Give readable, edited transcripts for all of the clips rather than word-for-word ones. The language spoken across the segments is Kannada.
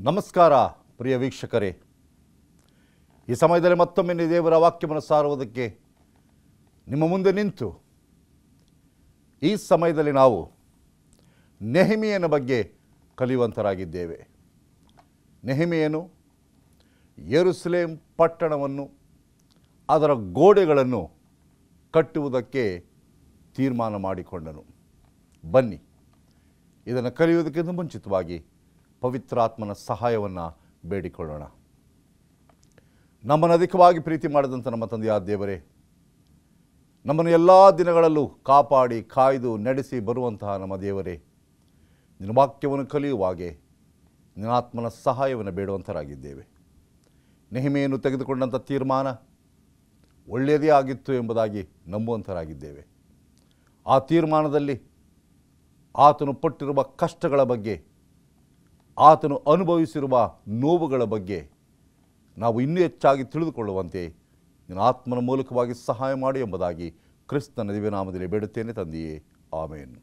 ನಮಸ್ಕಾರ ಪ್ರಿಯ ವೀಕ್ಷಕರೇ, ಈ ಸಮಯದಲ್ಲಿ ಮತ್ತೊಮ್ಮೆ ದೇವರ ವಾಕ್ಯವನ್ನು ಸಾರುವುದಕ್ಕೆ ನಿಮ್ಮ ಮುಂದೆ ನಿಂತು ಈ ಸಮಯದಲ್ಲಿ ನಾವು ನೆಹೆಮೀಯನ ಬಗ್ಗೆ ಕಲಿಯುವಂತರಾಗಿದ್ದೇವೆ. ನೆಹೆಮೀಯನು ಯೆರೂಸಲೇಮ್ ಪಟ್ಟಣವನ್ನು ಅದರ ಗೋಡೆಗಳನ್ನು ಕಟ್ಟುವುದಕ್ಕೆ ತೀರ್ಮಾನ ಮಾಡಿಕೊಂಡನು. ಬನ್ನಿ, ಇದನ್ನು ಕಲಿಯುವುದಕ್ಕಿಂತ ಮುಂಚಿತವಾಗಿ ಪವಿತ್ರಾತ್ಮನ ಸಹಾಯವನ್ನು ಬೇಡಿಕೊಳ್ಳೋಣ. ನಮ್ಮನ್ನು ಅಧಿಕವಾಗಿ ಪ್ರೀತಿ ಮಾಡಿದಂಥ ನಮ್ಮ ತಂದೆಯಾದ ದೇವರೇ, ನಮ್ಮನ್ನು ಎಲ್ಲ ದಿನಗಳಲ್ಲೂ ಕಾಪಾಡಿ ಕಾಯ್ದು ನಡೆಸಿ ಬರುವಂತಹ ನಮ್ಮ ದೇವರೇ, ನಿನ್ನ ವಾಕ್ಯವನ್ನು ಕಲಿಯುವಾಗೆ ನಿನ್ನ ಆತ್ಮನ ಸಹಾಯವನ್ನು ಬೇಡುವಂತರಾಗಿದ್ದೇವೆ. ನೆಹೆಮೀಯನು ತೆಗೆದುಕೊಂಡಂಥ ತೀರ್ಮಾನ ಒಳ್ಳೆಯದೇ ಆಗಿತ್ತು ಎಂಬುದಾಗಿ ನಂಬುವಂತರಾಗಿದ್ದೇವೆ. ಆ ತೀರ್ಮಾನದಲ್ಲಿ ಆತನು ಪಟ್ಟಿರುವ ಕಷ್ಟಗಳ ಬಗ್ಗೆ, ಆತನು ಅನುಭವಿಸಿರುವ ನೋವುಗಳ ಬಗ್ಗೆ ನಾವು ಇನ್ನೂ ಹೆಚ್ಚಾಗಿ ತಿಳಿದುಕೊಳ್ಳುವಂತೆ ನಿನ್ನ ಆತ್ಮನ ಮೂಲಕವಾಗಿ ಸಹಾಯ ಮಾಡಿ ಎಂಬುದಾಗಿ ಕ್ರಿಸ್ತನ ದಿವ್ಯನಾಮದಲ್ಲಿ ಬೇಡುತ್ತೇನೆ ತಂದೆಯೇ, ಆಮೇನ್.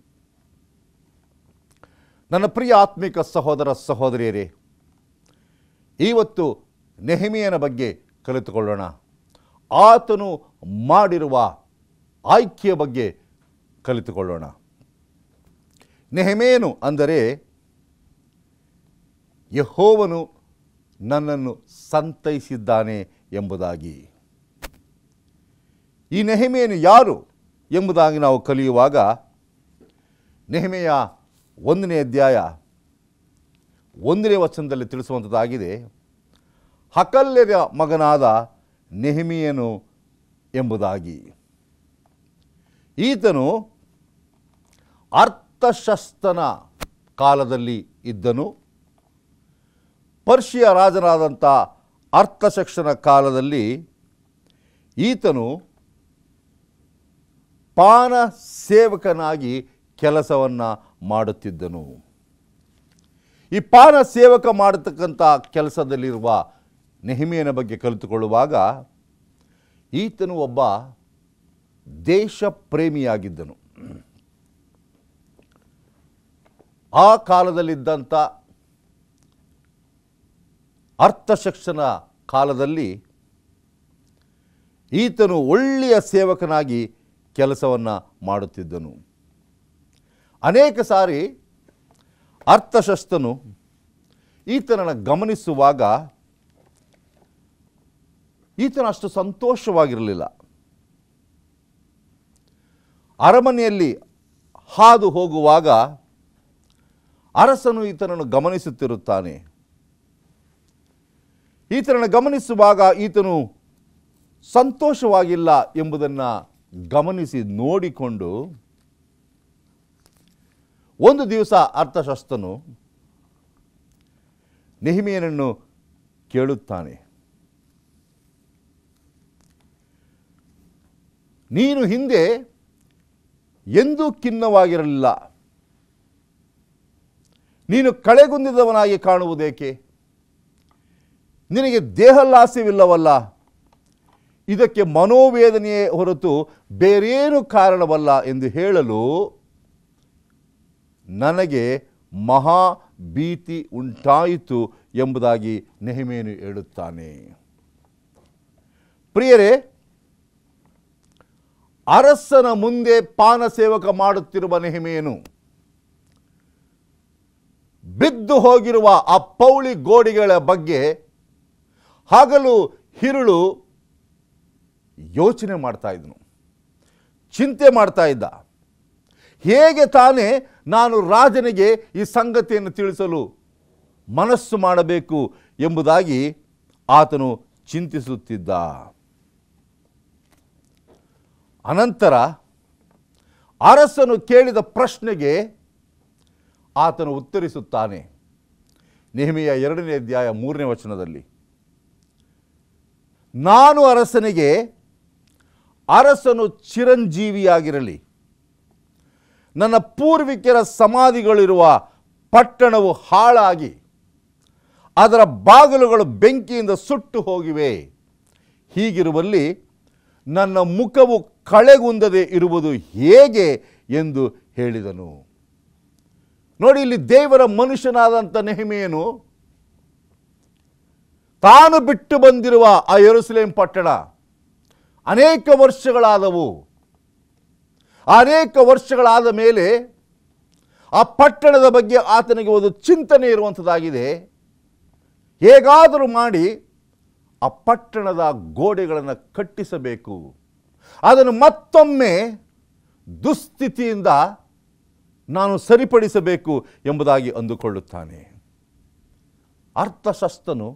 ನನ್ನ ಪ್ರಿಯ ಆತ್ಮಿಕ ಸಹೋದರ ಸಹೋದರಿಯರೇ, ಇವತ್ತು ನೆಹೆಮೀಯನ ಬಗ್ಗೆ ಕಲಿತುಕೊಳ್ಳೋಣ. ಆತನು ಮಾಡಿರುವ ಆಯ್ಕೆಯ ಬಗ್ಗೆ ಕಲಿತುಕೊಳ್ಳೋಣ. ನೆಹೆಮೀಯನು ಅಂದರೆ ಯೆಹೋವನು ನನ್ನನ್ನು ಸಂತೈಸಿದ್ದಾನೆ ಎಂಬುದಾಗಿ. ಈ ನೆಹೆಮೀಯನು ಯಾರು ಎಂಬುದಾಗಿ ನಾವು ಕಲಿಯುವಾಗ ನೆಹೆಮೀಯ 1ನೇ ಅಧ್ಯಾಯ 1ನೇ ವಚನದಲ್ಲಿ ತಿಳಿಸುವಂಥದ್ದಾಗಿದೆ. ಹಕಲ್ಯರ ಮಗನಾದ ನೆಹೆಮೀಯನು ಎಂಬುದಾಗಿ. ಈತನು ಅರ್ತಷಸ್ತನ ಕಾಲದಲ್ಲಿ ಇದ್ದನು. ಪರ್ಷಿಯ ರಾಜನಾದಂಥ ಅರ್ತಷಸ್ತನ ಕಾಲದಲ್ಲಿ ಈತನು ಪಾನ ಸೇವಕನಾಗಿ ಕೆಲಸವನ್ನು ಮಾಡುತ್ತಿದ್ದನು. ಈ ಪಾನ ಸೇವಕ ಮಾಡತಕ್ಕಂಥ ಕೆಲಸದಲ್ಲಿರುವ ನೆಹೆಮೀಯನ ಬಗ್ಗೆ ಕಲಿತುಕೊಳ್ಳುವಾಗ ಈತನು ಒಬ್ಬ ದೇಶ ಪ್ರೇಮಿಯಾಗಿದ್ದನು. ಆ ಕಾಲದಲ್ಲಿದ್ದಂಥ ಅರ್ತಷಸ್ತನ ಕಾಲದಲ್ಲಿ ಈತನು ಒಳ್ಳೆಯ ಸೇವಕನಾಗಿ ಕೆಲಸವನ್ನು ಮಾಡುತ್ತಿದ್ದನು. ಅನೇಕ ಸಾರಿ ಅರ್ತಷಸ್ತನು ಈತನನ್ನು ಗಮನಿಸುವಾಗ ಈತನು ಅಷ್ಟು ಸಂತೋಷವಾಗಿರಲಿಲ್ಲ. ಅರಮನೆಯಲ್ಲಿ ಹಾದು ಹೋಗುವಾಗ ಅರಸನು ಈತನನ್ನು ಗಮನಿಸುತ್ತಿರುತ್ತಾನೆ. ಈತನನ್ನು ಗಮನಿಸುವಾಗ ಈತನು ಸಂತೋಷವಾಗಿಲ್ಲ ಎಂಬುದನ್ನು ಗಮನಿಸಿ ನೋಡಿಕೊಂಡು ಒಂದು ದಿವಸ ಅರ್ತಷಸ್ತನು ನೆಹೆಮೀಯನನ್ನು ಕೇಳುತ್ತಾನೆ, ನೀನು ಹಿಂದೆ ಎಂದೂ ಖಿನ್ನವಾಗಿರಲಿಲ್ಲ, ನೀನು ಕಳೆಗುಂದಿದವನಾಗಿ ಕಾಣುವುದೇಕೆ? ನಿನಗೆ ದೇಹಲ್ಲಾಸ್ಯವಿಲ್ಲವಲ್ಲ? ಇದಕ್ಕೆ ಮನೋವೇದನೆಯೇ ಹೊರತು ಬೇರೇನು ಕಾರಣವಲ್ಲ ಎಂದು ಹೇಳಲು ನನಗೆ ಮಹಾ ಭೀತಿ ಉಂಟಾಯಿತು ಎಂಬುದಾಗಿ ನೆಹೆಮೀಯನು ಹೇಳುತ್ತಾನೆ. ಪ್ರಿಯರೇ, ಅರಸನ ಮುಂದೆ ಪಾನ ಸೇವಕ ಮಾಡುತ್ತಿರುವ ನೆಹೆಮೀಯನು ಬಿದ್ದು ಹೋಗಿರುವ ಆ ಪೌಳಿ ಗೋಡೆಗಳ ಬಗ್ಗೆ ಹಗಲು ಹಿರುಳು ಯೋಚನೆ ಮಾಡ್ತಾ ಇದ್ದನು, ಚಿಂತೆ ಮಾಡ್ತಾ ಇದ್ದ. ಹೇಗೆ ತಾನೇ ನಾನು ರಾಜನಿಗೆ ಈ ಸಂಗತಿಯನ್ನು ತಿಳಿಸಲು ಮನಸ್ಸು ಮಾಡಬೇಕು ಎಂಬುದಾಗಿ ಆತನು ಚಿಂತಿಸುತ್ತಿದ್ದ. ಅನಂತರ ಅರಸನು ಕೇಳಿದ ಪ್ರಶ್ನೆಗೆ ಆತನು ಉತ್ತರಿಸುತ್ತಾನೆ. ನೆಹೆಮೀಯ 2ನೇ ಅಧ್ಯಾಯ 3ನೇ ವಚನದಲ್ಲಿ, ನಾನು ಅರಸನಿಗೆ, ಅರಸನು ಚಿರಂಜೀವಿಯಾಗಿರಲಿ, ನನ್ನ ಪೂರ್ವಿಕರ ಸಮಾಧಿಗಳಿರುವ ಪಟ್ಟಣವು ಹಾಳಾಗಿ ಅದರ ಬಾಗಿಲುಗಳು ಬೆಂಕಿಯಿಂದ ಸುಟ್ಟು ಹೋಗಿವೆ. ಹೀಗಿರುವಲ್ಲಿ ನನ್ನ ಮುಖವು ಕಳೆಗುಂದದೆ ಇರುವುದು ಹೇಗೆ ಎಂದು ಹೇಳಿದನು. ನೋಡಿ, ಇಲ್ಲಿ ದೇವರ ಮನುಷ್ಯನಾದಂಥ ನೆಹೆಮೀಯನು ತಾನು ಬಿಟ್ಟು ಬಂದಿರುವ ಆ ಯೆರೂಸಲೇಮ್ ಪಟ್ಟಣ ಅನೇಕ ವರ್ಷಗಳಾದವು. ಅನೇಕ ವರ್ಷಗಳಾದ ಮೇಲೆ ಆ ಪಟ್ಟಣದ ಬಗ್ಗೆ ಆತನಿಗೆ ಒಂದು ಚಿಂತನೆ ಇರುವಂಥದ್ದಾಗಿದೆ. ಹೇಗಾದರೂ ಮಾಡಿ ಆ ಪಟ್ಟಣದ ಗೋಡೆಗಳನ್ನು ಕಟ್ಟಿಸಬೇಕು, ಅದನ್ನು ಮತ್ತೊಮ್ಮೆ ದುಸ್ಥಿತಿಯಿಂದ ನಾನು ಸರಿಪಡಿಸಬೇಕು ಎಂಬುದಾಗಿ ಅಂದುಕೊಳ್ಳುತ್ತಾನೆ. ಅರ್ಥಶಾಸ್ತ್ರನು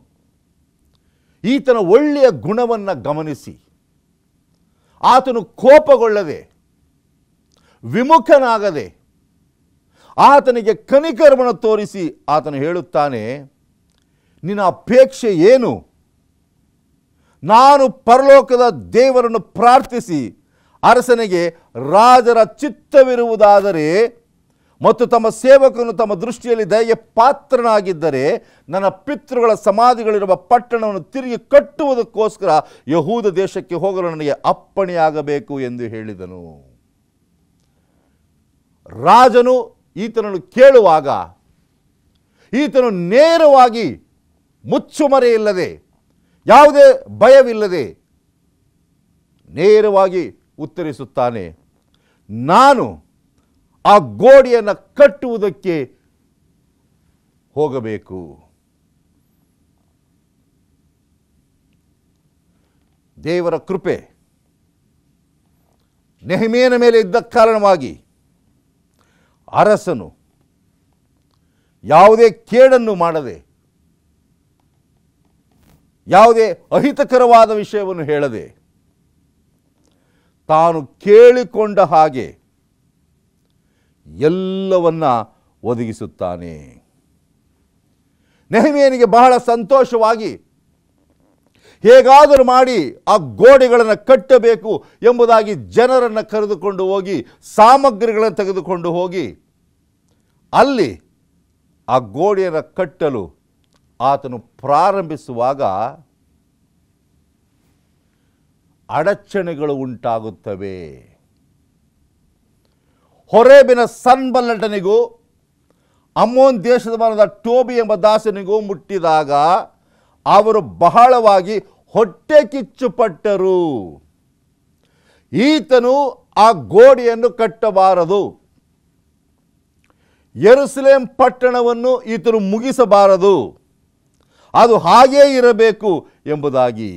ಈತನ ಒಳ್ಳೆಯ ಗುಣವನ್ನು ಗಮನಿಸಿ ಆತನು ಕೋಪಗೊಳ್ಳದೆ, ವಿಮುಖನಾಗದೆ, ಆತನಿಗೆ ಕನಿಕರವನ್ನು ತೋರಿಸಿ ಆತನು ಹೇಳುತ್ತಾನೆ, ನಿನ್ನ ಅಪೇಕ್ಷೆ ಏನು? ನಾನು ಪರಲೋಕದ ದೇವರನ್ನು ಪ್ರಾರ್ಥಿಸಿ ಅರಸನಿಗೆ ರಾಜರ ಚಿತ್ತವಿರುವುದಾದರೆ ಮತ್ತು ತಮ್ಮ ಸೇವಕನು ತಮ್ಮ ದೃಷ್ಟಿಯಲ್ಲಿ ದಯೆಗೆ ಪಾತ್ರನಾಗಿದ್ದರೆ ನನ್ನ ಪಿತೃಗಳ ಸಮಾಧಿಗಳಿರುವ ಪಟ್ಟಣವನ್ನು ತಿರುಗಿ ಕಟ್ಟುವುದಕ್ಕೋಸ್ಕರ ಯಹೂದ ದೇಶಕ್ಕೆ ಹೋಗಲು ನನಗೆ ಅಪ್ಪಣೆಯಾಗಬೇಕು ಎಂದು ಹೇಳಿದನು. ರಾಜನು ಈತನನ್ನು ಕೇಳುವಾಗ ಈತನು ನೇರವಾಗಿ ಮುಚ್ಚುಮರೆಯಿಲ್ಲದೆ, ಯಾವುದೇ ಭಯವಿಲ್ಲದೆ ನೇರವಾಗಿ ಉತ್ತರಿಸುತ್ತಾನೆ, ನಾನು ಆ ಗೋಡೆಯನ್ನು ಕಟ್ಟುವುದಕ್ಕೆ ಹೋಗಬೇಕು. ದೇವರ ಕೃಪೆ ನೆಹೆಮೀಯನ ಮೇಲೆ ಇದ್ದ ಕಾರಣವಾಗಿ ಅರಸನು ಯಾವುದೇ ಕೇಡನ್ನು ಮಾಡದೆ, ಯಾವುದೇ ಅಹಿತಕರವಾದ ವಿಷಯವನ್ನು ಹೇಳದೆ, ತಾನು ಕೇಳಿಕೊಂಡ ಹಾಗೆ ಎಲ್ಲವನ್ನ ಒದಗಿಸುತ್ತಾನೆ. ನೆಹೆಮೀಯನಿಗೆ ಬಹಳ ಸಂತೋಷವಾಗಿ ಹೇಗಾದರೂ ಮಾಡಿ ಆ ಗೋಡೆಗಳನ್ನು ಕಟ್ಟಬೇಕು ಎಂಬುದಾಗಿ ಜನರನ್ನು ಕರೆದುಕೊಂಡು ಹೋಗಿ, ಸಾಮಗ್ರಿಗಳನ್ನು ತೆಗೆದುಕೊಂಡು ಹೋಗಿ ಅಲ್ಲಿ ಆ ಗೋಡೆಯನ್ನು ಕಟ್ಟಲು ಆತನು ಪ್ರಾರಂಭಿಸುವಾಗ ಅಡಚಣೆಗಳು ಉಂಟಾಗುತ್ತವೆ. ಹೊರೇಬಿನ ಸನ್ಬಲ್ಲಟನಿಗೂ ಅಮ್ಮೋನ್ ದೇಶದ ಮರದ ಟೋಬಿ ಎಂಬ ದಾಸನಿಗೂ ಮುಟ್ಟಿದಾಗ ಅವರು ಬಹಳವಾಗಿ ಹೊಟ್ಟೆ ಕಿಚ್ಚುಪಟ್ಟರು. ಈತನು ಆ ಗೋಡೆಯನ್ನು ಕಟ್ಟಬಾರದು, ಯೆರೂಸಲೇಮ್ ಪಟ್ಟಣವನ್ನು ಈತನು ಮುಗಿಸಬಾರದು, ಅದು ಹಾಗೇ ಇರಬೇಕು ಎಂಬುದಾಗಿ.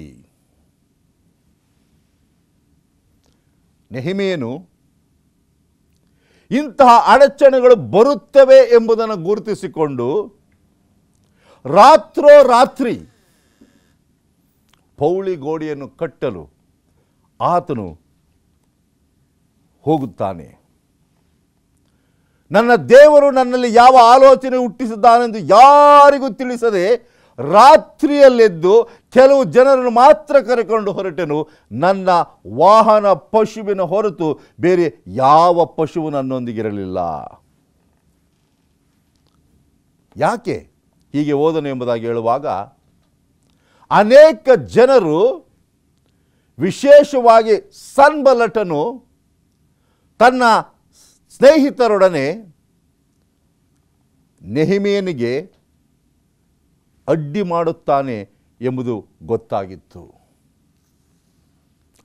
ನೆಹೆಮೀಯನು ಇಂತಹ ಅಡಚಣೆಗಳು ಬರುತ್ತವೆ ಎಂಬುದನ್ನು ಗುರುತಿಸಿಕೊಂಡು ರಾತ್ರೋರಾತ್ರಿ ಪೌಳಿ ಗೋಡೆಯನ್ನು ಕಟ್ಟಲು ಆತನು ಹೋಗುತ್ತಾನೆ. ನನ್ನ ದೇವರು ನನ್ನಲ್ಲಿ ಯಾವ ಆಲೋಚನೆ ಹುಟ್ಟಿಸಿದ್ದಾನೆಂದು ಯಾರಿಗೂ ತಿಳಿಸದೆ ರಾತ್ರಿಯಲ್ಲೆದ್ದು ಕೆಲವು ಜನರನ್ನು ಮಾತ್ರ ಕರೆಕೊಂಡು ಹೊರಟೆನು. ನನ್ನ ವಾಹನ ಪಶುವಿನ ಹೊರತು ಬೇರೆ ಯಾವ ಪಶುವು ನನ್ನೊಂದಿಗಿರಲಿಲ್ಲ. ಯಾಕೆ ಹೀಗೆ ಹೋದನು ಎಂಬುದಾಗಿ ಹೇಳುವಾಗ, ಅನೇಕ ಜನರು, ವಿಶೇಷವಾಗಿ ಸನ್ಬಲ್ಲಟನು ತನ್ನ ಸ್ನೇಹಿತರೊಡನೆ ನೆಹೆಮೀಯನಿಗೆ ಅಡ್ಡಿ ಮಾಡುತ್ತಾನೆ ಎಂಬುದು ಗೊತ್ತಾಗಿತ್ತು.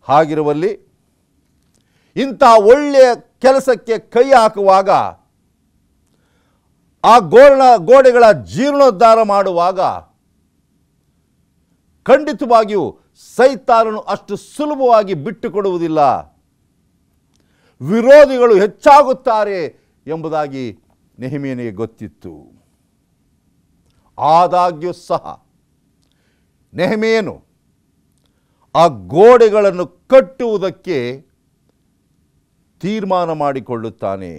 ಹಾಗಿರುವಲ್ಲಿ ಇಂಥ ಒಳ್ಳೆಯ ಕೆಲಸಕ್ಕೆ ಕೈ ಹಾಕುವಾಗ, ಆ ಗೋಡೆಗಳ ಜೀರ್ಣೋದ್ಧಾರ ಮಾಡುವಾಗ ಖಂಡಿತವಾಗಿಯೂ ಸೈತಾನನು ಅಷ್ಟು ಸುಲಭವಾಗಿ ಬಿಟ್ಟುಕೊಡುವುದಿಲ್ಲ. ವಿರೋಧಿಗಳು ಹೆಚ್ಚಾಗುತ್ತಾರೆ ಎಂಬುದಾಗಿ ನೆಹೆಮೀಯನಿಗೆ ಗೊತ್ತಿತ್ತು. ಆದಾಗ್ಯೂ ಸಹ ನೆಹೆಮೀಯನು ಆ ಗೋಡೆಗಳನ್ನು ಕಟ್ಟುವುದಕ್ಕೆ ತೀರ್ಮಾನ ಮಾಡಿಕೊಳ್ಳುತ್ತಾನೆ.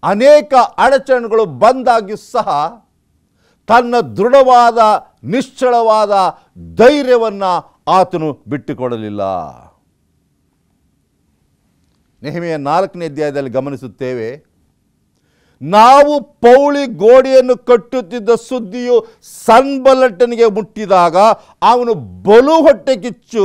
ಅನೇಕ ಅಡಚಣೆಗಳು ಬಂದಾಗ್ಯೂ ಸಹ ತನ್ನ ದೃಢವಾದ, ನಿಶ್ಚಳವಾದ ಧೈರ್ಯವನ್ನು ಆತನು ಬಿಟ್ಟುಕೊಡಲಿಲ್ಲ. ನೆಹೆಮೀಯ 4ನೇ ಅಧ್ಯಾಯದಲ್ಲಿ ಗಮನಿಸುತ್ತೇವೆ, ನಾವು ಪೌಳಿ ಗೋಡೆಯನ್ನು ಕಟ್ಟುತ್ತಿದ್ದ ಸುದ್ದಿಯು ಸನ್ಬಲ್ಲಟನಿಗೆ ಮುಟ್ಟಿದಾಗ ಅವನು ಬಲು ಹೊಟ್ಟೆ ಕಿಚ್ಚು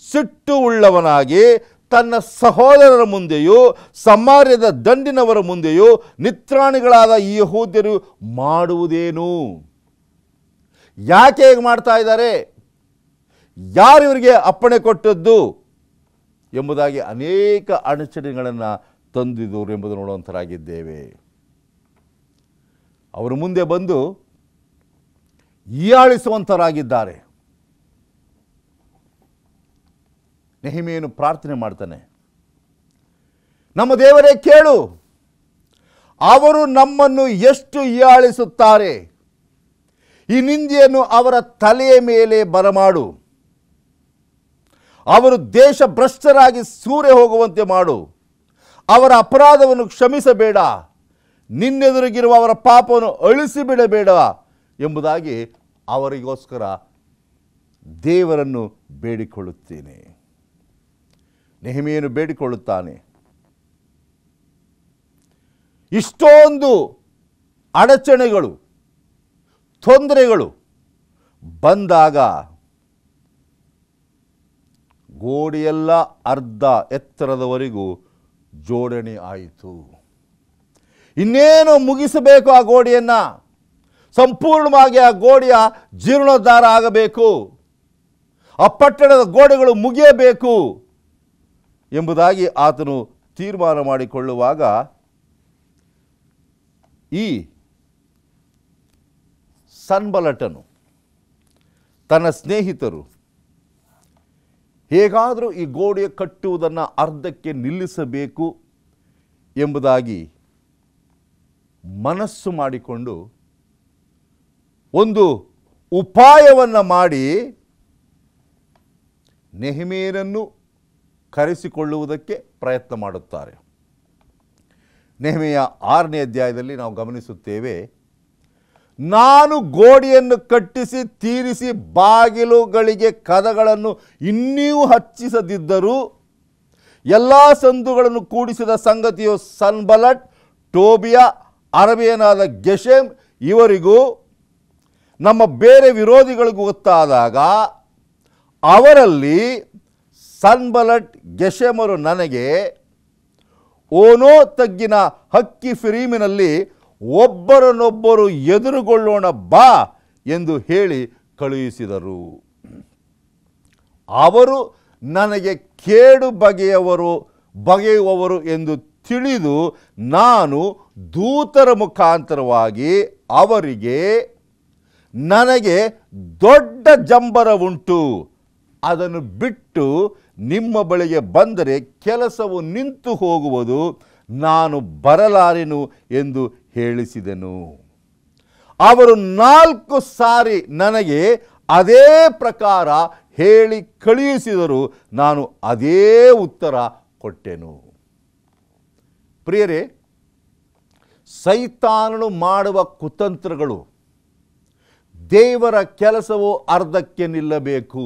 ಸಿಟ್ಟು ಉಳ್ಳವನಾಗಿ ತನ್ನ ಸಹೋದರರ ಮುಂದೆಯೂ ಸಮಾರ್ಯದ ದಂಡಿನವರ ಮುಂದೆಯೂ ನಿತ್ರಾಣಿಗಳಾದ ಈ ಯೆಹೂದ್ಯರು ಮಾಡುವುದೇನು, ಯಾಕೆ ಹೇಗೆ ಮಾಡ್ತಾ ಇದ್ದಾರೆ, ಯಾರು ಇವರಿಗೆ ಅಪ್ಪಣೆ ಕೊಟ್ಟದ್ದು ಎಂಬುದಾಗಿ ಅನೇಕ ಅಡಚಣೆಗಳನ್ನು ತಂದಿದ್ದರು ಎಂಬುದು ನೋಡುವಂತರಾಗಿದ್ದೇವೆ. ಅವರು ಮುಂದೆ ಬಂದು ಹೀಯಾಳಿಸುವಂತರಾಗಿದ್ದಾರೆ. ನೆಹೆಮೀಯನು ಪ್ರಾರ್ಥನೆ ಮಾಡ್ತಾನೆ, ನಮ್ಮ ದೇವರೇ ಕೇಳು, ಅವರು ನಮ್ಮನ್ನು ಎಷ್ಟು ಹೀಯಾಳಿಸುತ್ತಾರೆ, ಈ ನಿಂದೆಯನ್ನು ಅವರ ತಲೆಯ ಮೇಲೆ ಬರಮಾಡು, ಅವರು ದೇಶ ಭ್ರಷ್ಟರಾಗಿ ಸೂರೆ ಹೋಗುವಂತೆ ಮಾಡು, ಅವರ ಅಪರಾಧವನ್ನು ಕ್ಷಮಿಸಬೇಡ, ನಿನ್ನೆದುರಿಗಿರುವ ಅವರ ಪಾಪವನ್ನು ಅಳಿಸಿಬಿಡಬೇಡ ಎಂಬುದಾಗಿ ಅವರಿಗೋಸ್ಕರ ದೇವರನ್ನು ಬೇಡಿಕೊಳ್ಳುತ್ತೇನೆ. ನೆಹೆಮೀಯನು ಬೇಡಿಕೊಳ್ಳುತ್ತಾನೆ. ಇಷ್ಟೊಂದು ಅಡಚಣೆಗಳು, ತೊಂದರೆಗಳು ಬಂದಾಗ ಗೋಡೆಯೆಲ್ಲ ಅರ್ಧ ಎತ್ತರದವರೆಗೂ ಜೋಡಣೆ ಆಯಿತು. ಇನ್ನೇನು ಮುಗಿಸಬೇಕು ಆ ಗೋಡೆಯನ್ನು, ಸಂಪೂರ್ಣವಾಗಿ ಆ ಗೋಡೆಯ ಜೀರ್ಣೋದ್ಧಾರ ಆಗಬೇಕು, ಆ ಪಟ್ಟಣದ ಗೋಡೆಗಳು ಮುಗಿಯಬೇಕು ಎಂಬುದಾಗಿ ಆತನು ತೀರ್ಮಾನ ಮಾಡಿಕೊಳ್ಳುವಾಗ ಈ ಸನ್ಬಲ್ಲಟನು ತನ್ನ ಸ್ನೇಹಿತರು ಹೇಗಾದರೂ ಈ ಗೋಡೆ ಕಟ್ಟುವುದನ್ನು ಅರ್ಧಕ್ಕೆ ನಿಲ್ಲಿಸಬೇಕು ಎಂಬುದಾಗಿ ಮನಸ್ಸು ಮಾಡಿಕೊಂಡು ಒಂದು ಉಪಾಯವನ್ನು ಮಾಡಿ ನೆಹೆಮೀಯನನ್ನು ಕರೆಸಿಕೊಳ್ಳುವುದಕ್ಕೆ ಪ್ರಯತ್ನ ಮಾಡುತ್ತಾರೆ. ನೆಹೆಮೀಯ 6ನೇ ಅಧ್ಯಾಯದಲ್ಲಿ ನಾವು ಗಮನಿಸುತ್ತೇವೆ, ನಾನು ಗೋಡೆಯನ್ನು ಕಟ್ಟಿಸಿ ತೀರಿಸಿ ಬಾಗಿಲುಗಳಿಗೆ ಕದಗಳನ್ನು ಇನ್ನೂ ಹಚ್ಚಿಸದಿದ್ದರೂ ಎಲ್ಲ ಸಂದುಗಳನ್ನು ಕೂಡಿಸಿದ ಸಂಗತಿಯು ಸನ್ಬಲ್ಲಟ್, ಟೋಬಿಯ, ಅರಬಿಯನಾದ ಗೆಷೆಮ್ ಇವರಿಗೂ ನಮ್ಮ ಬೇರೆ ವಿರೋಧಿಗಳಿಗೂ ಗೊತ್ತಾದಾಗ ಅವರಲ್ಲಿ ಸನ್ಬಲ್ಲಟ್, ಗೆಷೆಮರು ನನಗೆ ಓನೋ ತಗ್ಗಿನ ಹಕ್ಕಿ ಫಿರೀಮಿನಲ್ಲಿ ಒಬ್ಬರನ್ನೊಬ್ಬರು ಎದುರುಗೊಳ್ಳೋಣ ಬಾ ಎಂದು ಹೇಳಿ ಕಳುಹಿಸಿದರು. ಅವರು ನನಗೆ ಕೇಡು ಬಗೆಯುವವರು ಎಂದು ತಿಳಿದು ನಾನು ದೂತರ ಮುಖಾಂತರವಾಗಿ ಅವರಿಗೆ, ನನಗೆ ದೊಡ್ಡ ಜಂಬರ ಉಂಟು, ಅದನ್ನು ಬಿಟ್ಟು ನಿಮ್ಮ ಬಳಿಗೆ ಬಂದರೆ ಕೆಲಸವು ನಿಂತು ಹೋಗುವುದು, ನಾನು ಬರಲಾರೆನು ಎಂದು ಹೇಳಿಸಿದೆನು. ಅವರು 4 ಸಾರಿ ನನಗೆ ಅದೇ ಪ್ರಕಾರ ಹೇಳಿ ಕಳುಹಿಸಿದರು, ನಾನು ಅದೇ ಉತ್ತರ ಕೊಟ್ಟೆನು. ಪ್ರಿಯರೇ, ಸೈತಾನನು ಮಾಡುವ ಕುತಂತ್ರಗಳು, ದೇವರ ಕೆಲಸವು ಅರ್ಧಕ್ಕೆ ನಿಲ್ಲಬೇಕು,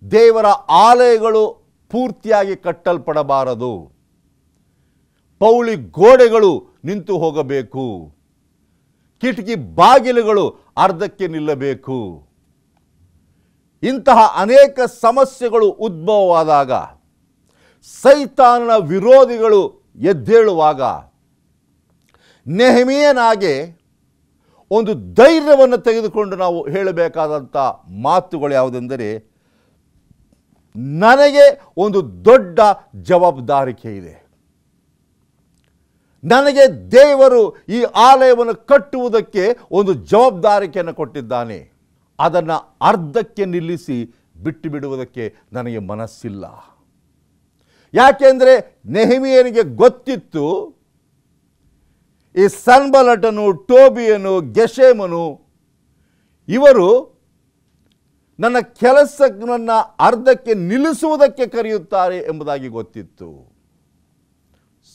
ದೇವರ ಆಲಯಗಳು ಪೂರ್ತಿಯಾಗಿ ಕಟ್ಟಲ್ಪಡಬಾರದು, ಪೌಳಿ ಗೋಡೆಗಳು ನಿಂತು ಹೋಗಬೇಕು, ಕಿಟಕಿ ಬಾಗಿಲುಗಳು ಅರ್ಧಕ್ಕೆ ನಿಲ್ಲಬೇಕು. ಇಂತಹ ಅನೇಕ ಸಮಸ್ಯೆಗಳು ಉದ್ಭವವಾದಾಗ, ಸೈತಾನನ ವಿರೋಧಿಗಳು ಎದ್ದೇಳುವಾಗ, ನೆಹೆಮೀಯನಾಗೆ ಒಂದು ಧೈರ್ಯವನ್ನು ತೆಗೆದುಕೊಂಡು ನಾವು ಹೇಳಬೇಕಾದಂಥ ಮಾತುಗಳು ಯಾವುದೆಂದರೆ, ನನಗೆ ಒಂದು ದೊಡ್ಡ ಜವಾಬ್ದಾರಿಕೆ ಇದೆ, ನನಗೆ ದೇವರು ಈ ಆಲಯವನ್ನು ಕಟ್ಟುವುದಕ್ಕೆ ಒಂದು ಜವಾಬ್ದಾರಿಕೆಯನ್ನು ಕೊಟ್ಟಿದ್ದಾನೆ, ಅದನ್ನು ಅರ್ಧಕ್ಕೆ ನಿಲ್ಲಿಸಿ ಬಿಟ್ಟು ಬಿಡುವುದಕ್ಕೆ ನನಗೆ ಮನಸ್ಸಿಲ್ಲ. ಯಾಕೆಂದರೆ ನೆಹೆಮೀಯನಿಗೆ ಗೊತ್ತಿತ್ತು, ಈ ಸನ್ಬಲ್ಲಟನು, ಟೋಬಿಯನು, ಗೆಷೆಮನು ಇವರು ನನ್ನ ಕೆಲಸವನ್ನು ಅರ್ಧಕ್ಕೆ ನಿಲ್ಲಿಸುವುದಕ್ಕೆ ಕರೆಯುತ್ತಾರೆ ಎಂಬುದಾಗಿ ಗೊತ್ತಿತ್ತು.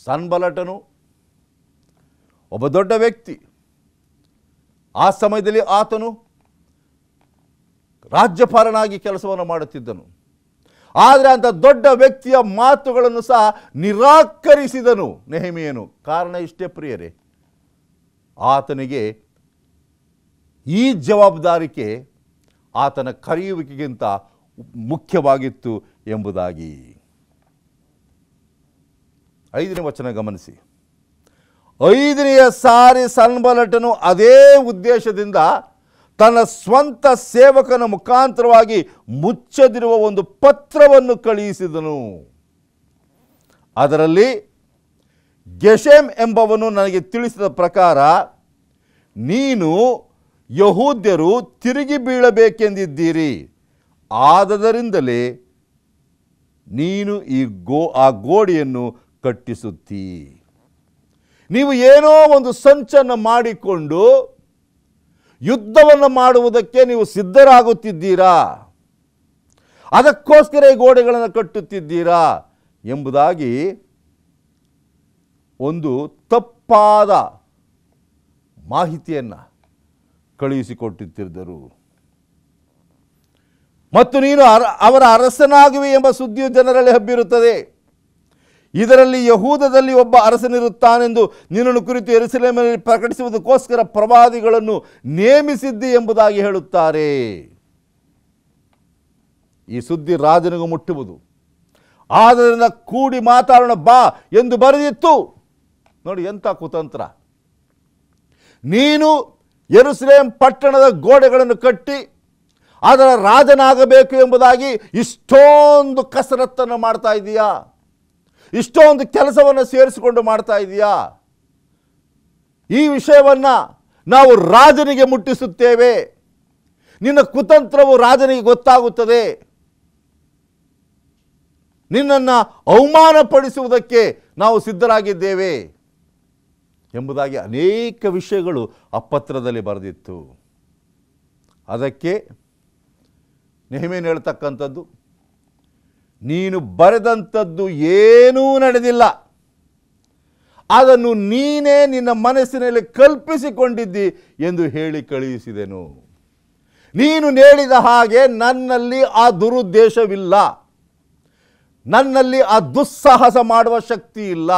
ಸನ್ಬಲ್ಲಟನು ಒಬ್ಬ ದೊಡ್ಡ ವ್ಯಕ್ತಿ. ಆ ಸಮಯದಲ್ಲಿ ಆತನು ರಾಜ್ಯಪಾಲನಾಗಿ ಕೆಲಸವನ್ನು ಮಾಡುತ್ತಿದ್ದನು. ಆದರೆ ಅಂಥ ದೊಡ್ಡ ವ್ಯಕ್ತಿಯ ಮಾತುಗಳನ್ನು ಸಹ ನಿರಾಕರಿಸಿದನು ನೆಹೆಮೀಯನು. ಕಾರಣ ಇಷ್ಟೇ ಪ್ರಿಯರೇ, ಆತನಿಗೆ ಈ ಜವಾಬ್ದಾರಿಕೆ ಆತನ ಕರೆಯುವಿಕೆಗಿಂತ ಮುಖ್ಯವಾಗಿತ್ತು ಎಂಬುದಾಗಿ. 5ನೇ ವಚನ ಗಮನಿಸಿ. 5ನೆಯ ಸಾರಿ ಸನ್ಬಲ್ಲಟನು ಅದೇ ಉದ್ದೇಶದಿಂದ ತನ್ನ ಸ್ವಂತ ಸೇವಕನ ಮುಖಾಂತರವಾಗಿ ಮುಚ್ಚದಿರುವ ಒಂದು ಪತ್ರವನ್ನು ಕಳುಹಿಸಿದನು. ಅದರಲ್ಲಿ ಗೆಷೆಮ್ ಎಂಬವನು ನನಗೆ ತಿಳಿಸಿದ ಪ್ರಕಾರ, ನೀನು ಯಹೂದ್ಯರು ತಿರುಗಿ ಬೀಳಬೇಕೆಂದಿದ್ದೀರಿ, ಆದದರಿಂದಲೇ ನೀನು ಆ ಗೋಡೆಯನ್ನು ಕಟ್ಟಿಸುತ್ತೀ. ನೀವು ಏನೋ ಒಂದು ಸಂಚನ್ನು ಮಾಡಿಕೊಂಡು ಯುದ್ಧವನ್ನು ಮಾಡುವುದಕ್ಕೆ ನೀವು ಸಿದ್ಧರಾಗುತ್ತಿದ್ದೀರಾ, ಅದಕ್ಕೋಸ್ಕರ ಈ ಗೋಡೆಗಳನ್ನು ಕಟ್ಟುತ್ತಿದ್ದೀರಾ ಎಂಬುದಾಗಿ ಒಂದು ತಪ್ಪಾದ ಮಾಹಿತಿಯನ್ನು ಕಳುಹಿಸಿಕೊಟ್ಟಿದ್ದರು. ಮತ್ತು ನೀನು ಅವರ ಅರಸನಾಗುವೆ ಎಂಬ ಸುದ್ದಿಯು ಜನರಲ್ಲಿ ಹಬ್ಬಿರುತ್ತದೆ. ಇದರಲ್ಲಿ ಯಹೂದದಲ್ಲಿ ಒಬ್ಬ ಅರಸನಿರುತ್ತಾನೆಂದು ನಿನ್ನನ್ನು ಕುರಿತು ಯೆರೂಸಲೇಮಿನಲ್ಲಿ ಪ್ರಕಟಿಸುವುದಕ್ಕೋಸ್ಕರ ಪ್ರವಾದಿಗಳನ್ನು ನೇಮಿಸಿದ್ದಿ ಎಂಬುದಾಗಿ ಹೇಳುತ್ತಾರೆ. ಈ ಸುದ್ದಿ ರಾಜನಿಗೂ ಮುಟ್ಟುವುದು, ಆದ್ದರಿಂದ ಕೂಡಿ ಮಾತಾಡೋಣ ಬಾ ಎಂದು ಬರೆದಿತ್ತು. ನೋಡಿ ಎಂಥ ಕುತಂತ್ರ. ನೀನು ಯೆರೂಸಲೇಮ್ ಪಟ್ಟಣದ ಗೋಡೆಗಳನ್ನು ಕಟ್ಟಿ ಅದರ ರಾಜನಾಗಬೇಕು ಎಂಬುದಾಗಿ ಇಷ್ಟೊಂದು ಕಸರತ್ತನ್ನು ಮಾಡ್ತಾ ಇದೀಯಾ, ಇಷ್ಟೊಂದು ಕೆಲಸವನ್ನು ಸೇರಿಸಿಕೊಂಡು ಮಾಡ್ತಾ ಇದೀಯಾ. ಈ ವಿಷಯವನ್ನು ನಾವು ರಾಜನಿಗೆ ಮುಟ್ಟಿಸುತ್ತೇವೆ, ನಿನ್ನ ಕುತಂತ್ರವು ರಾಜನಿಗೆ ಗೊತ್ತಾಗುತ್ತದೆ, ನಿನ್ನನ್ನು ಅವಮಾನಪಡಿಸುವುದಕ್ಕೆ ನಾವು ಸಿದ್ಧರಾಗಿದ್ದೇವೆ ಎಂಬುದಾಗಿ ಅನೇಕ ವಿಷಯಗಳು ಆ ಪತ್ರದಲ್ಲಿ ಬರೆದಿತ್ತು. ಅದಕ್ಕೆ ನೆಹೆಮೀಯನು ಹೇಳ್ತಕ್ಕಂಥದ್ದು, ನೀನು ಬರೆದಂಥದ್ದು ಏನೂ ನಡೆದಿಲ್ಲ, ಅದನ್ನು ನೀನೇ ನಿನ್ನ ಮನಸ್ಸಿನಲ್ಲಿ ಕಲ್ಪಿಸಿಕೊಂಡಿದ್ದಿ ಎಂದು ಹೇಳಿ ಕಳುಹಿಸಿದೆನು. ನೀನು ಹೇಳಿದ ಹಾಗೆ ನನ್ನಲ್ಲಿ ಆ ದುರುದ್ದೇಶವಿಲ್ಲ, ನನ್ನಲ್ಲಿ ಆ ದುಸ್ಸಾಹಸ ಮಾಡುವ ಶಕ್ತಿ ಇಲ್ಲ.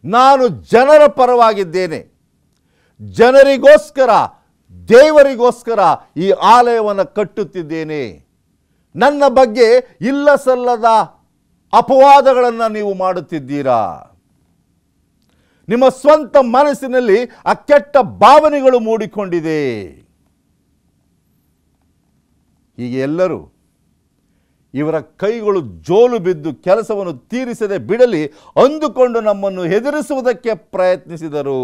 ನಾನು ಜನರ ಪರವಾಗಿದ್ದೇನೆ, ಜನರಿಗೋಸ್ಕರ ದೇವರಿಗೋಸ್ಕರ ಈ ಆಲಯವನ್ನು ಕಟ್ಟುತ್ತಿದ್ದೇನೆ. ನನ್ನ ಬಗ್ಗೆ ಇಲ್ಲ ಸಲ್ಲದ ಅಪವಾದಗಳನ್ನು ನೀವು ಮಾಡುತ್ತಿದ್ದೀರಾ. ನಿಮ್ಮ ಸ್ವಂತ ಮನಸ್ಸಿನಲ್ಲಿ ಆ ಕೆಟ್ಟ ಭಾವನೆಗಳು ಮೂಡಿಕೊಂಡಿದೆ. ಹೀಗೆ ಎಲ್ಲರೂ ಇವರ ಕೈಗಳು ಜೋಲು ಬಿದ್ದು ಕೆಲಸವನ್ನು ತೀರಿಸದೆ ಬಿಡಲಿ ಅಂದುಕೊಂಡು ನಮ್ಮನ್ನು ಹೆದರಿಸುವುದಕ್ಕೆ ಪ್ರಯತ್ನಿಸಿದರು.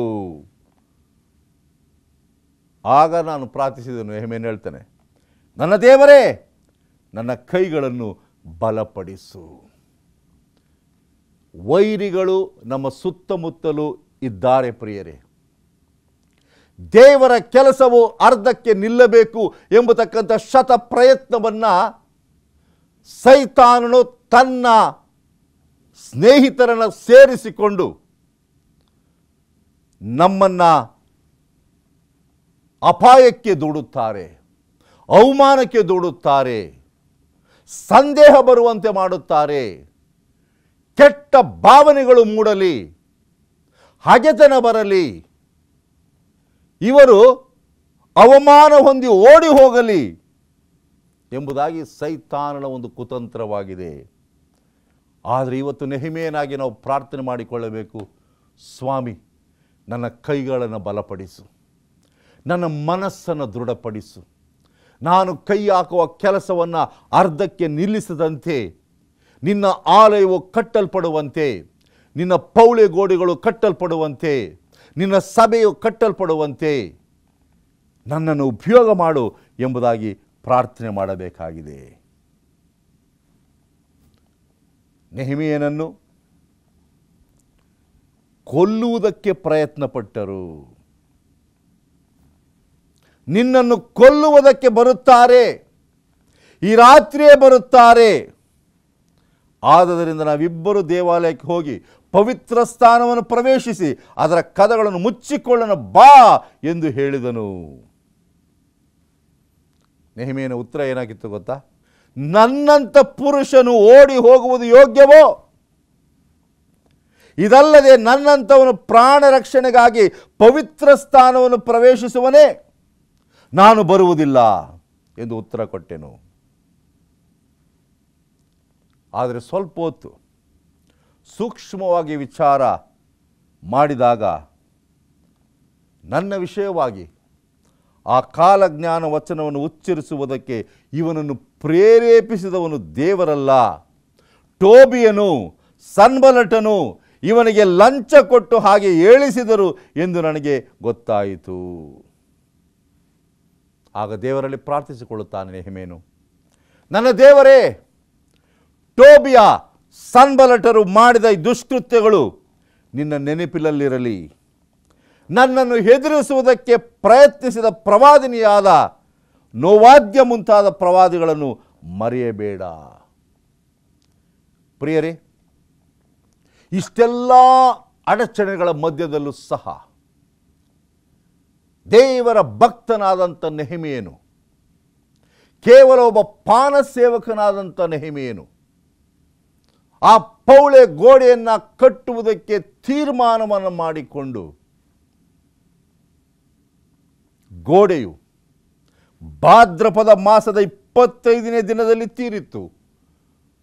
ಆಗ ನಾನು ಪ್ರಾರ್ಥಿಸಿದನು. ನೆಹೆಮೀಯನು ಹೇಳ್ತಾನೆ, ನನ್ನ ದೇವರೇ, ನನ್ನ ಕೈಗಳನ್ನು ಬಲಪಡಿಸು. ವೈರಿಗಳು ನಮ್ಮ ಸುತ್ತಮುತ್ತಲೂ ಇದ್ದಾರೆ ಪ್ರಿಯರೇ. ದೇವರ ಕೆಲಸವು ಅರ್ಧಕ್ಕೆ ನಿಲ್ಲಬೇಕು ಎಂಬತಕ್ಕಂಥ ಶತ ಪ್ರಯತ್ನವನ್ನು ಸೈತಾನನು ತನ್ನ ಸ್ನೇಹಿತರನ್ನು ಸೇರಿಸಿಕೊಂಡು ನಮ್ಮನ್ನು ಅಪಾಯಕ್ಕೆ ದೂಡುತ್ತಾರೆ, ಅವಮಾನಕ್ಕೆ ದೂಡುತ್ತಾರೆ, ಸಂದೇಹ ಬರುವಂತೆ ಮಾಡುತ್ತಾರೆ. ಕೆಟ್ಟ ಭಾವನೆಗಳು ಮೂಡಲಿ, ಹಗೆತನ ಬರಲಿ, ಇವರು ಅವಮಾನ ಹೊಂದಿ ಓಡಿ ಹೋಗಲಿ ಎಂಬುದಾಗಿ ಸೈತಾನನ ಒಂದು ಕುತಂತ್ರವಾಗಿದೆ. ಆದರೆ ಇವತ್ತು ನೆಹೆಮೀಯನಾಗಿ ನಾವು ಪ್ರಾರ್ಥನೆ ಮಾಡಿಕೊಳ್ಳಬೇಕು, ಸ್ವಾಮಿ ನನ್ನ ಕೈಗಳನ್ನು ಬಲಪಡಿಸು, ನನ್ನ ಮನಸ್ಸನ್ನು ದೃಢಪಡಿಸು, ನಾನು ಕೈ ಹಾಕುವ ಕೆಲಸವನ್ನು ಅರ್ಧಕ್ಕೆ ನಿಲ್ಲಿಸದಂತೆ, ನಿನ್ನ ಆಲಯವು ಕಟ್ಟಲ್ಪಡುವಂತೆ, ನಿನ್ನ ಪೌಳೆ ಗೋಡೆಗಳು ಕಟ್ಟಲ್ಪಡುವಂತೆ, ನಿನ್ನ ಸಭೆಯು ಕಟ್ಟಲ್ಪಡುವಂತೆ ನನ್ನನ್ನು ಉಪಯೋಗ ಮಾಡು ಎಂಬುದಾಗಿ ಪ್ರಾರ್ಥನೆ ಮಾಡಬೇಕಾಗಿದೆ. ನೆಹೆಮೀಯನನ್ನು ಕೊಲ್ಲುವುದಕ್ಕೆ ಪ್ರಯತ್ನಪಟ್ಟರು. ನಿನ್ನನ್ನು ಕೊಲ್ಲುವುದಕ್ಕೆ ಬರುತ್ತಾರೆ, ಈ ರಾತ್ರಿಯೇ ಬರುತ್ತಾರೆ. ಆದದರಿಂದ ನಾವಿಬ್ಬರು ದೇವಾಲಯಕ್ಕೆ ಹೋಗಿ ಪವಿತ್ರ ಸ್ಥಾನವನ್ನು ಪ್ರವೇಶಿಸಿ ಅದರ ಕದಗಳನ್ನು ಮುಚ್ಚಿಕೊಳ್ಳೋಣ ಬಾ ಎಂದು ಹೇಳಿದನು. ನೆಹೆಮೀಯನ ಉತ್ತರ ಏನಾಗಿತ್ತು ಗೊತ್ತಾ? ನನ್ನಂಥ ಪುರುಷನು ಓಡಿ ಹೋಗುವುದು ಯೋಗ್ಯವೋ? ಇದಲ್ಲದೆ ನನ್ನಂಥವನು ಪ್ರಾಣ ರಕ್ಷಣೆಗಾಗಿ ಪವಿತ್ರ ಸ್ಥಾನವನ್ನು ಪ್ರವೇಶಿಸುವನೇ? ನಾನು ಬರುವುದಿಲ್ಲ ಎಂದು ಉತ್ತರ ಕೊಟ್ಟೆನು. ಆದರೆ ಸ್ವಲ್ಪ ಹೊತ್ತು ಸೂಕ್ಷ್ಮವಾಗಿ ವಿಚಾರ ಮಾಡಿದಾಗ ನನ್ನ ವಿಷಯವಾಗಿ ಆ ಕಾಲಜ್ಞಾನ ವಚನವನ್ನು ಉಚ್ಚರಿಸುವುದಕ್ಕೆ ಇವನನ್ನು ಪ್ರೇರೇಪಿಸಿದವನು ದೇವರಲ್ಲ, ಟೋಬಿಯನು, ಸನ್ಬಲಟನು ಇವನಿಗೆ ಲಂಚ ಕೊಟ್ಟು ಹಾಗೆ ಹೇಳಿಸಿದರು ಎಂದು ನನಗೆ ಗೊತ್ತಾಯಿತು. ಆಗ ದೇವರಲ್ಲಿ ಪ್ರಾರ್ಥಿಸಿಕೊಳ್ಳುತ್ತಾನೆ ನೆಹೆಮೀಯನು, ನನ್ನ ದೇವರೇ, ಟೋಬಿಯ, ಸನ್ಬಲಟರು ಮಾಡಿದ ಈ ದುಷ್ಕೃತ್ಯಗಳು ನಿನ್ನ ನೆನಪಿನಲ್ಲಿರಲಿ. ನನ್ನನ್ನು ಹೆದರಿಸುವುದಕ್ಕೆ ಪ್ರಯತ್ನಿಸಿದ ಪ್ರವಾದಿನಿಯಾದ ನೋವಾದ್ಯ ಮುಂತಾದ ಪ್ರವಾದಿಗಳನ್ನು ಮರೆಯಬೇಡ. ಪ್ರಿಯರೇ, ಇಷ್ಟೆಲ್ಲ ಅಡಚಣೆಗಳ ಮಧ್ಯದಲ್ಲೂ ಸಹ ದೇವರ ಭಕ್ತನಾದಂಥ ನೆಹೆಮೀಯನು, ಕೇವಲ ಒಬ್ಬ ಪಾನ ಸೇವಕನಾದಂಥ ನೆಹೆಮೀಯನು ಆ ಪೌಳೆ ಗೋಡೆಯನ್ನು ಕಟ್ಟುವುದಕ್ಕೆ ತೀರ್ಮಾನವನ್ನು ಮಾಡಿಕೊಂಡು, ಗೋಡೆಯು ಭಾದ್ರಪದ ಮಾಸದ 25ನೇ ದಿನದಲ್ಲಿ ತೀರಿತ್ತು.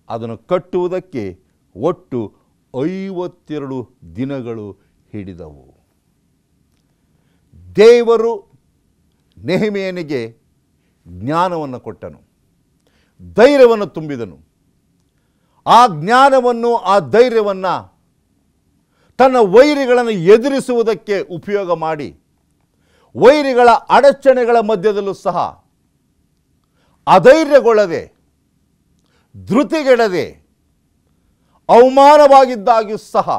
ಅದನ್ನು ಕಟ್ಟುವುದಕ್ಕೆ ಒಟ್ಟು 52 ದಿನಗಳು ಹಿಡಿದವು. ದೇವರು ನೆಹೆಮೀಯನಿಗೆ ಜ್ಞಾನವನ್ನು ಕೊಟ್ಟನು, ಧೈರ್ಯವನ್ನು ತುಂಬಿದನು. ಆ ಜ್ಞಾನವನ್ನು, ಆ ಧೈರ್ಯವನ್ನು ತನ್ನ ವೈರಿಗಳನ್ನು ಎದುರಿಸುವುದಕ್ಕೆ ಉಪಯೋಗ ಮಾಡಿ, ವೈರಿಗಳ ಅಡಚಣೆಗಳ ಮಧ್ಯದಲ್ಲೂ ಸಹ ಅಧೈರ್ಯಗೊಳ್ಳದೆ, ಧೃತಿಗೆಡದೆ, ಅವಮಾನವಾಗಿದ್ದಾಗ್ಯೂ ಸಹ,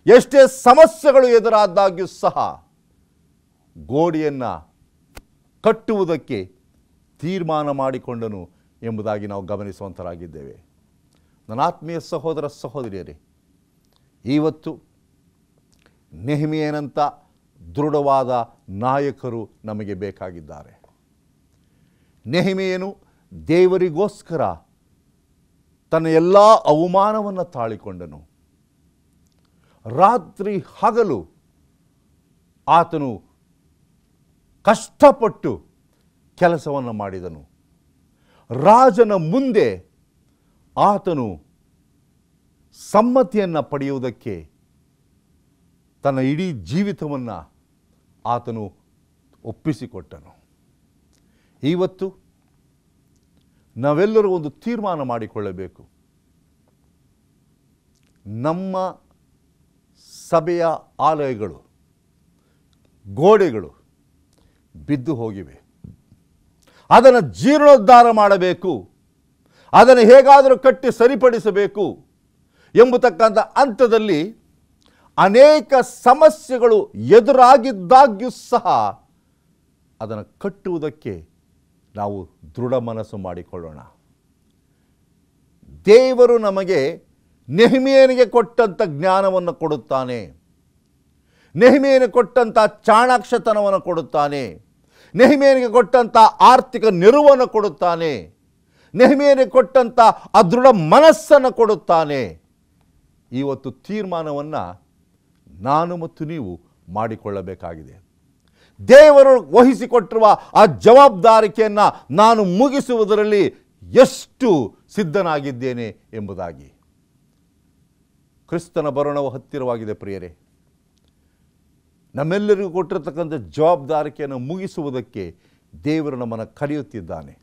ಎಷ್ಟೇ ಸಮಸ್ಯೆಗಳು ಎದುರಾದಾಗ್ಯೂ ಸಹ ಗೋಡೆಯನ್ನು ಕಟ್ಟುವುದಕ್ಕೆ ತೀರ್ಮಾನ ಮಾಡಿಕೊಂಡನು ಎಂಬುದಾಗಿ ನಾವು ಗಮನಿಸುವಂತರಾಗಿದ್ದೇವೆ. ನನ್ನ ಆತ್ಮೀಯ ಸಹೋದರ ಸಹೋದರಿಯರೇ, ಇವತ್ತು ನೆಹೆಮೀಯನಂಥ ದೃಢವಾದ ನಾಯಕರು ನಮಗೆ ಬೇಕಾಗಿದ್ದಾರೆ. ನೆಹೆಮೀಯನು ದೇವರಿಗೋಸ್ಕರ ತನ್ನ ಎಲ್ಲ ಅವಮಾನವನ್ನು ತಾಳಿಕೊಂಡನು. ರಾತ್ರಿ ಹಗಲು ಆತನು ಕಷ್ಟಪಟ್ಟು ಕೆಲಸವನ್ನು ಮಾಡಿದನು. ರಾಜನ ಮುಂದೆ ಆತನು ಸಮ್ಮತಿಯನ್ನು ಪಡೆಯುವುದಕ್ಕೆ ತನ್ನ ಇಡೀ ಜೀವಿತವನ್ನು ಆತನು ಒಪ್ಪಿಸಿಕೊಟ್ಟನು. ಇವತ್ತು ನಾವೆಲ್ಲರೂ ಒಂದು ತೀರ್ಮಾನ ಮಾಡಿಕೊಳ್ಳಬೇಕು. ನಮ್ಮ ಸಭೆಯ ಆಲಯಗಳು, ಗೋಡೆಗಳು ಬಿದ್ದು ಹೋಗಿವೆ. ಅದನ್ನು ಜೀರ್ಣೋದ್ಧಾರ ಮಾಡಬೇಕು, ಅದನ್ನು ಹೇಗಾದರೂ ಕಟ್ಟಿ ಸರಿಪಡಿಸಬೇಕು ಎಂಬತಕ್ಕಂಥ ಹಂತದಲ್ಲಿ ಅನೇಕ ಸಮಸ್ಯೆಗಳು ಎದುರಾಗಿದ್ದಾಗ್ಯೂ ಸಹ ಅದನ್ನು ಕಟ್ಟುವುದಕ್ಕೆ ನಾವು ದೃಢ ಮನಸ್ಸು ಮಾಡಿಕೊಳ್ಳೋಣ. ದೇವರು ನಮಗೆ ನೆಹೆಮೀಯನಿಗೆ ಕೊಟ್ಟಂಥ ಜ್ಞಾನವನ್ನು ಕೊಡುತ್ತಾನೆ, ನೆಹೆಮೀಯನಿಗೆ ಕೊಟ್ಟಂಥ ಚಾಣಾಕ್ಷತನವನ್ನು ಕೊಡುತ್ತಾನೆ, ನೆಹೆಮೀಯನಿಗೆ ಕೊಟ್ಟಂಥ ಆರ್ಥಿಕ ನೆರವನ್ನು ಕೊಡುತ್ತಾನೆ, ನೆಹೆಮೀಯನಿಗೆ ಕೊಟ್ಟಂಥ ಅದೃಢ ಮನಸ್ಸನ್ನು ಕೊಡುತ್ತಾನೆ. ಇವತ್ತು ತೀರ್ಮಾನವನ್ನು ನಾನು ಮತ್ತು ನೀವು ಮಾಡಿಕೊಳ್ಳಬೇಕಾಗಿದೆ. ದೇವರು ವಹಿಸಿಕೊಟ್ಟಿರುವ ಆ ಜವಾಬ್ದಾರಿಕೆಯನ್ನು ನಾನು ಮುಗಿಸುವುದರಲ್ಲಿ ಎಷ್ಟು ಸಿದ್ಧನಾಗಿದ್ದೇನೆ ಎಂಬುದಾಗಿ. ಕ್ರಿಸ್ತನ ಬರೋಣವು ಹತ್ತಿರವಾಗಿದೆ ಪ್ರಿಯರೇ. ನಮ್ಮೆಲ್ಲರಿಗೂ ಕೊಟ್ಟಿರತಕ್ಕಂಥ ಜವಾಬ್ದಾರಿಕೆಯನ್ನು ಮುಗಿಸುವುದಕ್ಕೆ ದೇವರು ನಮ್ಮನ್ನು ಕರೆಯುತ್ತಿದ್ದಾನೆ.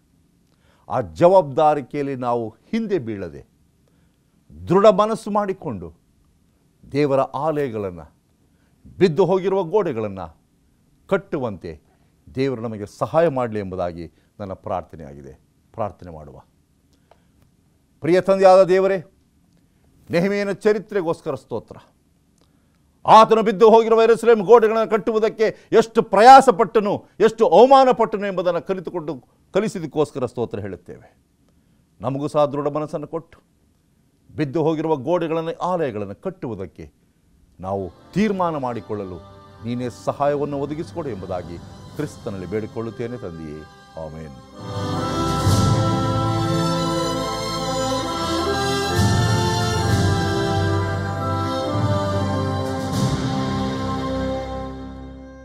ಆ ಜವಾಬ್ದಾರಿಕೆಯಲ್ಲಿ ನಾವು ಹಿಂದೆ ಬೀಳದೆ ದೃಢ ಮನಸ್ಸು ಮಾಡಿಕೊಂಡು ದೇವರ ಆಲಯಗಳನ್ನು, ಬಿದ್ದು ಹೋಗಿರುವ ಗೋಡೆಗಳನ್ನು ಕಟ್ಟುವಂತೆ ದೇವರು ನಮಗೆ ಸಹಾಯ ಮಾಡಲಿ ಎಂಬುದಾಗಿ ನನ್ನ ಪ್ರಾರ್ಥನೆಯಾಗಿದೆ. ಪ್ರಾರ್ಥನೆ ಮಾಡುವ. ಪ್ರಿಯ ತಂದೆಯಾದ ದೇವರೇ, ನೆಹೆಮೀಯನ ಚರಿತ್ರೆಗೋಸ್ಕರ ಸ್ತೋತ್ರ. ಆತನು ಬಿದ್ದು ಹೋಗಿರುವ ಯೆರೂಸಲೇಮ್ ಗೋಡೆಗಳನ್ನು ಕಟ್ಟುವುದಕ್ಕೆ ಎಷ್ಟು ಪ್ರಯಾಸಪಟ್ಟನು, ಎಷ್ಟು ಅವಮಾನಪಟ್ಟನು ಎಂಬುದನ್ನು ಕಲಿಸಿದಕ್ಕೋಸ್ಕರ ಸ್ತೋತ್ರ ಹೇಳುತ್ತೇವೆ. ನಮಗೂ ಸಹ ದೃಢ ಮನಸ್ಸನ್ನು ಕೊಟ್ಟು ಬಿದ್ದು ಹೋಗಿರುವ ಗೋಡೆಗಳನ್ನು, ಆಲಯಗಳನ್ನು ಕಟ್ಟುವುದಕ್ಕೆ ನಾವು ತೀರ್ಮಾನ ಮಾಡಿಕೊಳ್ಳಲು ನೀನೇ ಸಹಾಯವನ್ನು ಒದಗಿಸಿಕೊಡು ಎಂಬುದಾಗಿ ಕ್ರಿಸ್ತನಲ್ಲಿ ಬೇಡಿಕೊಳ್ಳುತ್ತೇನೆ ತಂದೆಯೇ. ಆಮೆನ್.